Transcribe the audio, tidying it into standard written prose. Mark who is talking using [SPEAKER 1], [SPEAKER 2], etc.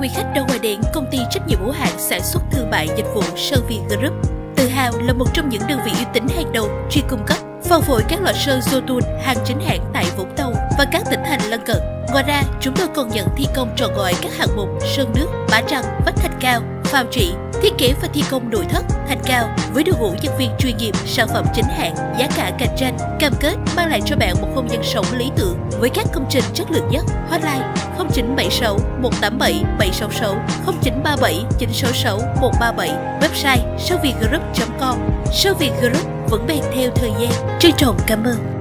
[SPEAKER 1] quý khách đã gọi điện công ty trách nhiệm hữu hạn sản xuất thương mại dịch vụ Sơn Việt Group. Tự hào là một trong những đơn vị uy tín hàng đầu chuyên cung cấp, phân phối các loại sơn Jotun hàng chính hãng tại Vũng Tàu và các tỉnh thành lân cận. Ngoài ra, chúng tôi còn nhận thi công trọn gói các hạng mục sơn nước, bá trăng, vách thạch cao, phao trị, thiết kế và thi công nội thất, thạch cao với đội ngũ nhân viên chuyên nghiệp, sản phẩm chính hãng, giá cả cạnh tranh, cam kết mang lại cho bạn một không gian sống lý tưởng với các công trình chất lượng nhất. Hotline 0976 187 766 0937 966 137, website sânvietgroup.com. Sơn Việt Group vững bền theo thời gian. Trân trọng cảm ơn.